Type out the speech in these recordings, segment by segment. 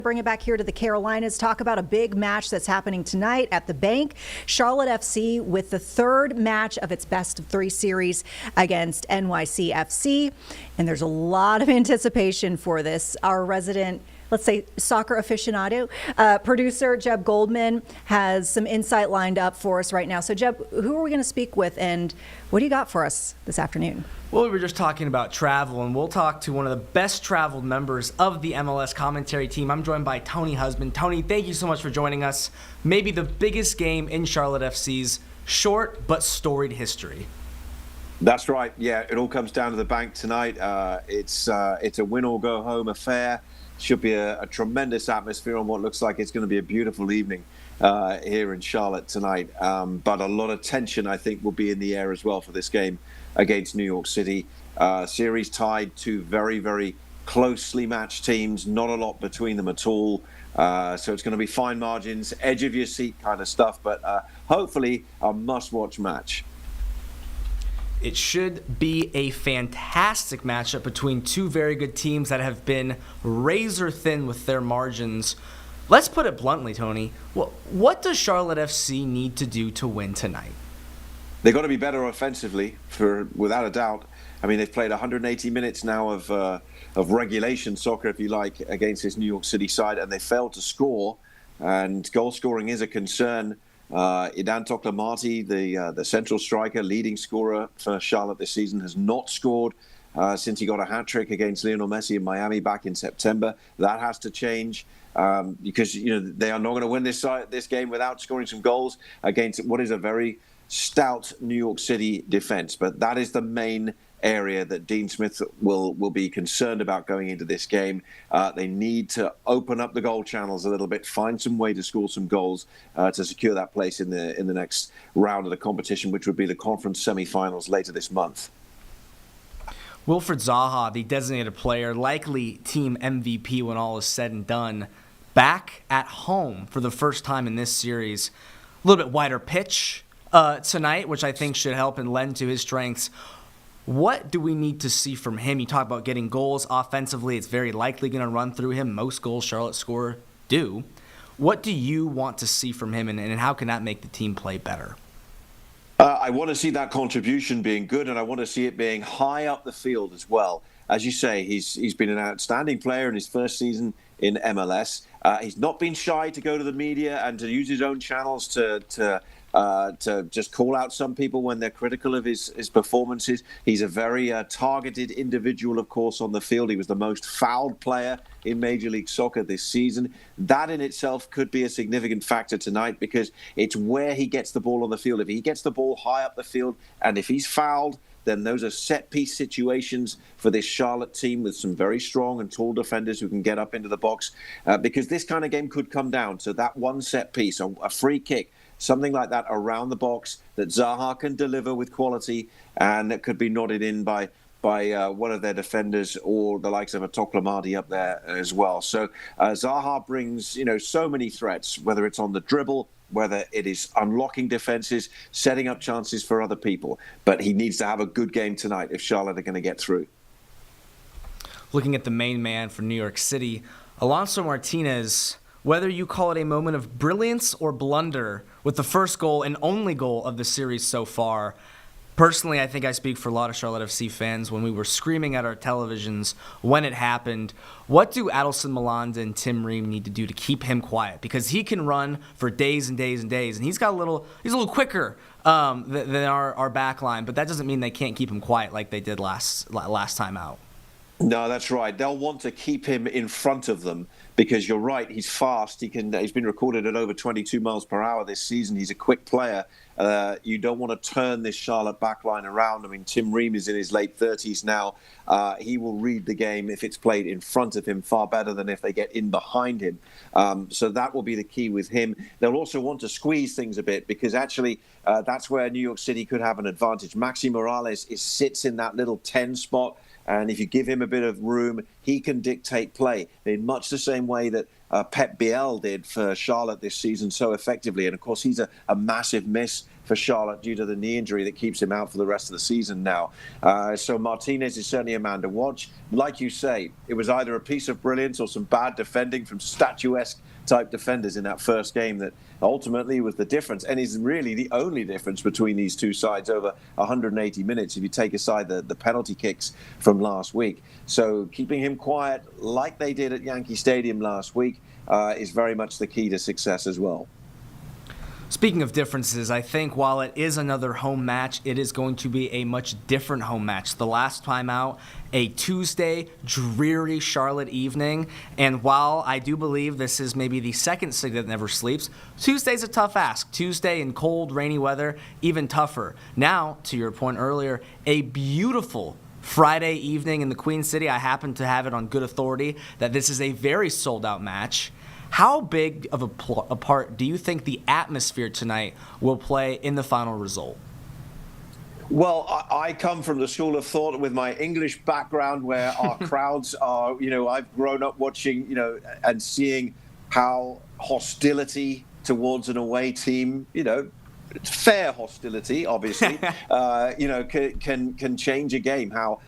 Bring it back here to the Carolinas. Talk about a big match that's happening tonight at the Bank. Charlotte FC with the third match of its best of three series against NYCFC. And there's a lot of anticipation for this. Our resident, let's say, soccer aficionado, producer Jeb Goldman has some insight lined up for us right now. So, Jeb, who are we going to speak with, and what do you got for us this afternoon? Well, we were just talking about travel, and we'll talk to one of the best traveled members of the MLS commentary team. I'm joined by Tony Husband. Tony, thank you so much for joining us. Maybe the biggest game in Charlotte FC's short but storied history. That's right. Yeah, it all comes down to the Bank tonight. It's a win or go home affair. Should be a tremendous atmosphere on what looks like it's going to be a beautiful evening here in Charlotte tonight. But a lot of tension, I think, will be in the air as well for this game against New York City. Series tied, two very, very closely matched teams, not a lot between them at all. So it's going to be fine margins, edge of your seat kind of stuff, but hopefully a must-watch match. It should be a fantastic matchup between two very good teams that have been razor thin with their margins. Let's put it bluntly, Tony. What does Charlotte FC need to do to win tonight? They've got to be better offensively, without a doubt. I mean, they've played 180 minutes now of regulation soccer, if you like, against this New York City side, and they failed to score. And goal scoring is a concern. Idan Toklamati, the central striker, leading scorer for Charlotte this season, has not scored since he got a hat-trick against Lionel Messi in Miami back in September. That has to change because they are not going to win this game without scoring some goals against what is a very stout New York City defense. But that is the main area that Dean Smith will be concerned about going into this game. They need to open up the goal channels a little bit, find some way to score some goals to secure that place in the next round of the competition, which would be the conference semi-finals later this month. Wilfried Zaha, the designated player, likely team MVP when all is said and done, back at home for the first time in this series. A little bit wider pitch tonight, which I think should help and lend to his strengths. What do we need to see from him? You talk about getting goals offensively. It's very likely going to run through him. Most goals Charlotte score do. What do you want to see from him, and how can that make the team play better? I want to see that contribution being good, and I want to see it being high up the field as well. As you say, he's been an outstanding player in his first season in MLS. He's not been shy to go to the media and to use his own channels to just call out some people when they're critical of his performances. He's a very targeted individual, of course, on the field. He was the most fouled player in Major League Soccer this season. That in itself could be a significant factor tonight because it's where he gets the ball on the field. If he gets the ball high up the field and if he's fouled, then those are set-piece situations for this Charlotte team with some very strong and tall defenders who can get up into the box. Because this kind of game could come down to that one set piece, a free kick, something like that around the box that Zaha can deliver with quality, and that could be nodded in by one of their defenders or the likes of a Toklamati up there as well. So Zaha brings so many threats, whether it's on the dribble, whether it is unlocking defenses, setting up chances for other people. But he needs to have a good game tonight if Charlotte are going to get through. Looking at the main man for New York City, Alonso Martinez, whether you call it a moment of brilliance or blunder with the first goal and only goal of the series so far, personally, I think I speak for a lot of Charlotte FC fans when we were screaming at our televisions when it happened. What do Adelson Malanda and Tim Ream need to do to keep him quiet? Because he can run for days and days and days, and he's a little quicker than our back line, but that doesn't mean they can't keep him quiet like they did last time out. No, that's right. They'll want to keep him in front of them because you're right. He's fast. He's been recorded at over 22 miles per hour this season. He's a quick player. You don't want to turn this Charlotte backline around. I mean, Tim Ream is in his late 30s now. He will read the game if it's played in front of him far better than if they get in behind him. So that will be the key with him. They'll also want to squeeze things a bit because actually that's where New York City could have an advantage. Maxi Morales sits in that little 10 spot. And if you give him a bit of room, he can dictate play in much the same way that Pep Biel did for Charlotte this season so effectively. And, of course, he's a massive miss for Charlotte due to the knee injury that keeps him out for the rest of the season now. So Martinez is certainly a man to watch. Like you say, it was either a piece of brilliance or some bad defending from statuesque type defenders in that first game that ultimately was the difference, and is really the only difference between these two sides over 180 minutes if you take aside the penalty kicks from last week. So keeping him quiet like they did at Yankee Stadium last week is very much the key to success as well. Speaking of differences, I think while it is another home match, it is going to be a much different home match. The last time out, a Tuesday, dreary Charlotte evening. And while I do believe this is maybe the second city that never sleeps, Tuesday's a tough ask. Tuesday in cold, rainy weather, even tougher. Now, to your point earlier, a beautiful Friday evening in the Queen City. I happen to have it on good authority that this is a very sold-out match. How big of a part do you think the atmosphere tonight will play in the final result? Well, I come from the school of thought with my English background where our crowds are, I've grown up watching, and seeing how hostility towards an away team, fair hostility, obviously, can change a game. How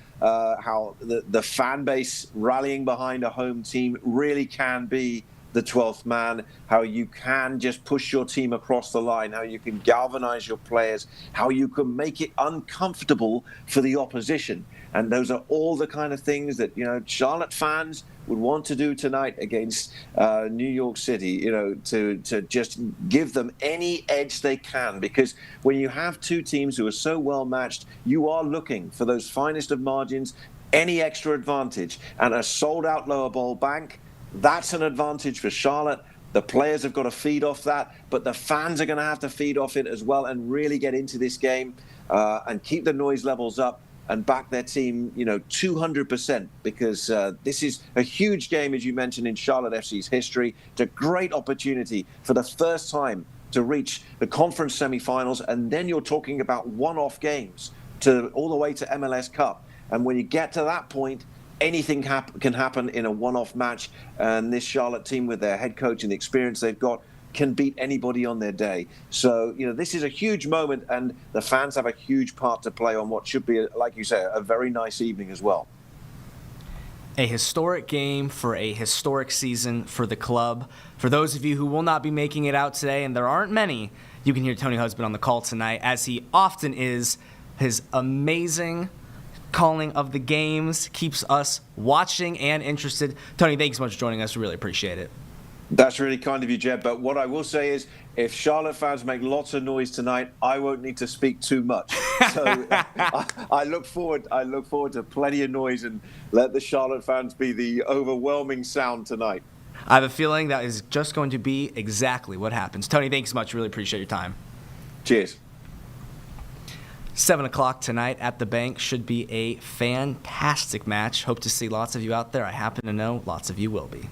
the fan base rallying behind a home team really can be the 12th man, how you can just push your team across the line, how you can galvanize your players, how you can make it uncomfortable for the opposition. And those are all the kind of things that, Charlotte fans would want to do tonight against New York City, to just give them any edge they can. Because when you have two teams who are so well matched, you are looking for those finest of margins, any extra advantage. And a sold-out lower bowl bank, that's an advantage for Charlotte. The players have got to feed off that, but the fans are going to have to feed off it as well and really get into this game and keep the noise levels up and back their team, 200%, because this is a huge game, as you mentioned, in Charlotte FC's history. It's a great opportunity for the first time to reach the conference semifinals, and then you're talking about one-off games all the way to MLS Cup. And when you get to that point, anything can happen in a one-off match, and this Charlotte team with their head coach and the experience they've got can beat anybody on their day. So, this is a huge moment, and the fans have a huge part to play on what should be, like you say, a very nice evening as well. A historic game for a historic season for the club. For those of you who will not be making it out today, and there aren't many, you can hear Tony Husband on the call tonight, as he often is. His amazing calling of the games keeps us watching and interested. Tony, thanks so much for joining us. We really appreciate it. That's really kind of you, Jed. But what I will say is, if Charlotte fans make lots of noise tonight, I won't need to speak too much. So I look forward to plenty of noise, and let the Charlotte fans be the overwhelming sound tonight. I have a feeling that is just going to be exactly what happens. Tony, thanks so much. Really appreciate your time. Cheers. 7 o'clock tonight at the Bank should be a fantastic match. Hope to see lots of you out there. I happen to know lots of you will be.